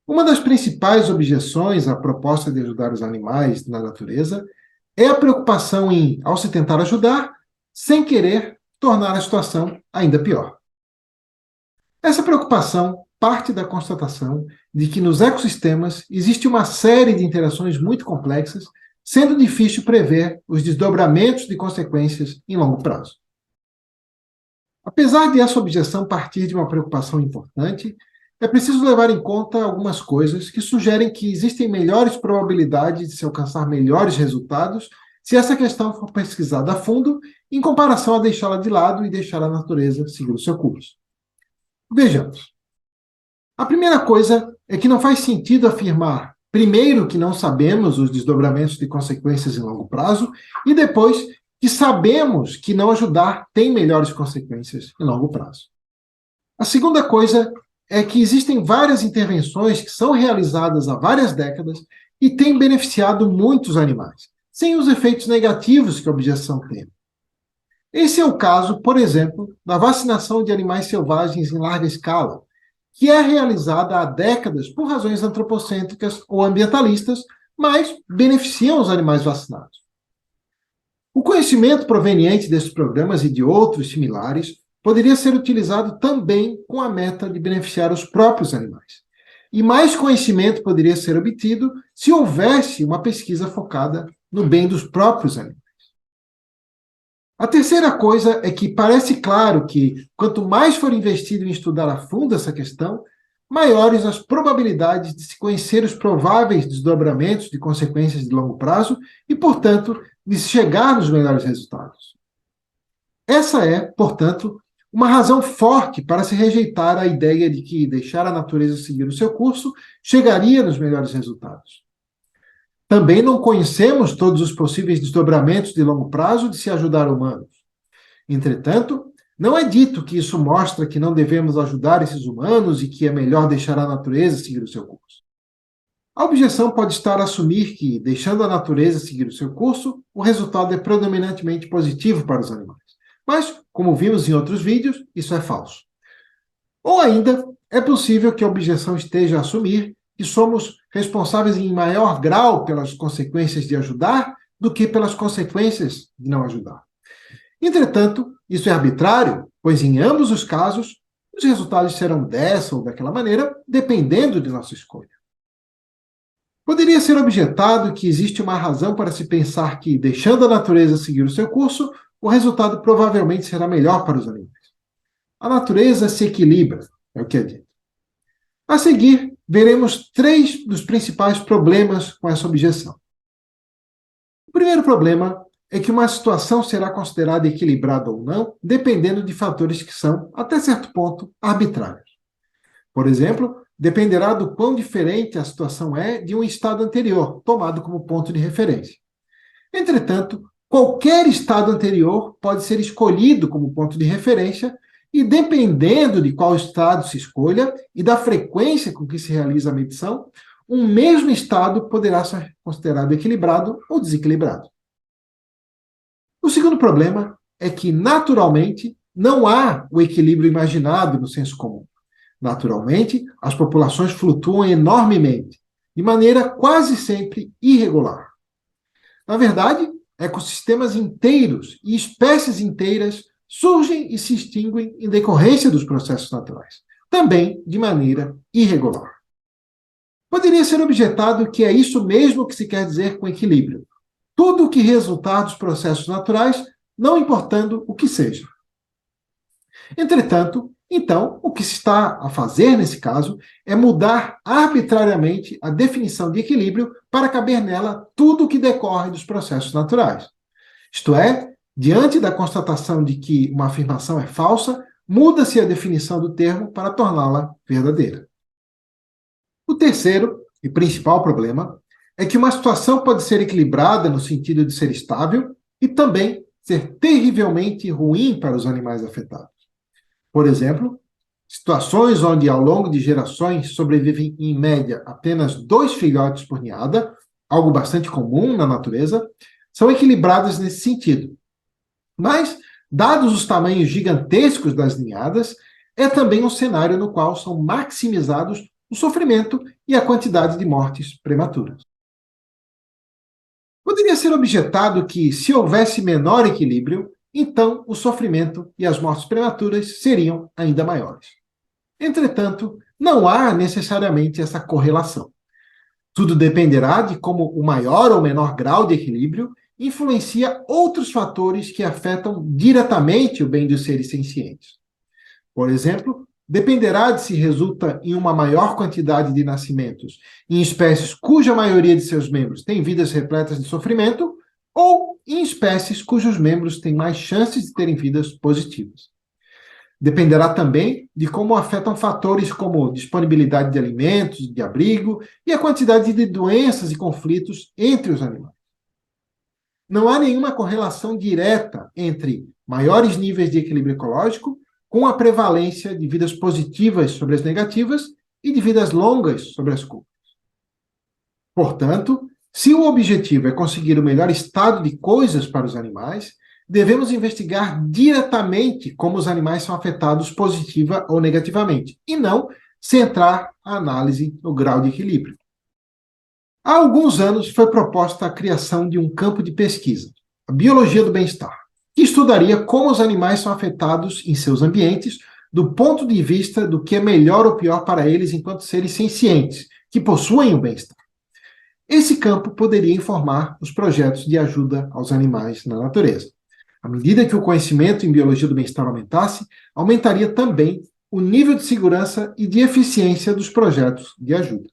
Uma das principais objeções à proposta de ajudar os animais na natureza é a preocupação em, ao se tentar ajudar, sem querer tornar a situação ainda pior. Essa preocupação parte da constatação de que nos ecossistemas existe uma série de interações muito complexas, sendo difícil prever os desdobramentos de consequências em longo prazo. Apesar de essa objeção partir de uma preocupação importante, é preciso levar em conta algumas coisas que sugerem que existem melhores probabilidades de se alcançar melhores resultados se essa questão for pesquisada a fundo, em comparação a deixá-la de lado e deixar a natureza seguir o seu curso. Vejamos. A primeira coisa é que não faz sentido afirmar, primeiro, que não sabemos os desdobramentos de consequências em longo prazo, e depois, que sabemos que não ajudar tem melhores consequências em longo prazo. A segunda coisa é que existem várias intervenções que são realizadas há várias décadas e têm beneficiado muitos animais, sem os efeitos negativos que a objeção tem. Esse é o caso, por exemplo, da vacinação de animais selvagens em larga escala, que é realizada há décadas por razões antropocêntricas ou ambientalistas, mas beneficiam os animais vacinados. O conhecimento proveniente desses programas e de outros similares poderia ser utilizado também com a meta de beneficiar os próprios animais. E mais conhecimento poderia ser obtido se houvesse uma pesquisa focada no bem dos próprios animais. A terceira coisa é que parece claro que, quanto mais for investido em estudar a fundo essa questão, maiores as probabilidades de se conhecer os prováveis desdobramentos de consequências de longo prazo e, portanto, de se chegar nos melhores resultados. Essa é, portanto, uma razão forte para se rejeitar a ideia de que deixar a natureza seguir o seu curso chegaria nos melhores resultados. Também não conhecemos todos os possíveis desdobramentos de longo prazo de se ajudar humanos. Entretanto, não é dito que isso mostra que não devemos ajudar esses humanos e que é melhor deixar a natureza seguir o seu curso. A objeção pode estar a assumir que, deixando a natureza seguir o seu curso, o resultado é predominantemente positivo para os animais. Mas, como vimos em outros vídeos, isso é falso. Ou ainda, é possível que a objeção esteja a assumir que somos responsáveis em maior grau pelas consequências de ajudar do que pelas consequências de não ajudar. Entretanto, isso é arbitrário, pois em ambos os casos, os resultados serão dessa ou daquela maneira, dependendo de nossa escolha. Poderia ser objetado que existe uma razão para se pensar que, deixando a natureza seguir o seu curso, o resultado provavelmente será melhor para os animais. A natureza se equilibra, é o que é dito. A seguir, veremos 3 dos principais problemas com essa objeção. O primeiro problema é que uma situação será considerada equilibrada ou não, dependendo de fatores que são, até certo ponto, arbitrários. Por exemplo, dependerá do quão diferente a situação é de um estado anterior, tomado como ponto de referência. Entretanto, qualquer estado anterior pode ser escolhido como ponto de referência e, dependendo de qual estado se escolha e da frequência com que se realiza a medição, um mesmo estado poderá ser considerado equilibrado ou desequilibrado. O segundo problema é que, naturalmente, não há o equilíbrio imaginado no senso comum. Naturalmente, as populações flutuam enormemente, de maneira quase sempre irregular. Na verdade, ecossistemas inteiros e espécies inteiras surgem e se extinguem em decorrência dos processos naturais, também de maneira irregular. Poderia ser objetado que é isso mesmo que se quer dizer com equilíbrio. Tudo o que resultar dos processos naturais, não importando o que seja. Entretanto, então, o que se está a fazer nesse caso é mudar arbitrariamente a definição de equilíbrio para caber nela tudo o que decorre dos processos naturais. Isto é, diante da constatação de que uma afirmação é falsa, muda-se a definição do termo para torná-la verdadeira. O terceiro e principal problema é que uma situação pode ser equilibrada no sentido de ser estável e também ser terrivelmente ruim para os animais afetados. Por exemplo, situações onde ao longo de gerações sobrevivem em média apenas 2 filhotes por ninhada, algo bastante comum na natureza, são equilibradas nesse sentido. Mas, dados os tamanhos gigantescos das ninhadas, é também um cenário no qual são maximizados o sofrimento e a quantidade de mortes prematuras. Poderia ser objetado que, se houvesse menor equilíbrio, então o sofrimento e as mortes prematuras seriam ainda maiores. Entretanto, não há necessariamente essa correlação. Tudo dependerá de como o maior ou menor grau de equilíbrio influencia outros fatores que afetam diretamente o bem dos seres sencientes. Por exemplo, dependerá de se resulta em uma maior quantidade de nascimentos em espécies cuja maioria de seus membros tem vidas repletas de sofrimento, ou em espécies cujos membros têm mais chances de terem vidas positivas. Dependerá também de como afetam fatores como disponibilidade de alimentos, de abrigo e a quantidade de doenças e conflitos entre os animais. Não há nenhuma correlação direta entre maiores níveis de equilíbrio ecológico com a prevalência de vidas positivas sobre as negativas e de vidas longas sobre as curtas. Portanto, se o objetivo é conseguir o melhor estado de coisas para os animais, devemos investigar diretamente como os animais são afetados positiva ou negativamente, e não centrar a análise no grau de equilíbrio. Há alguns anos foi proposta a criação de um campo de pesquisa, a biologia do bem-estar, que estudaria como os animais são afetados em seus ambientes do ponto de vista do que é melhor ou pior para eles enquanto seres sencientes, que possuem o bem-estar. Esse campo poderia informar os projetos de ajuda aos animais na natureza. À medida que o conhecimento em biologia do bem-estar aumentasse, aumentaria também o nível de segurança e de eficiência dos projetos de ajuda.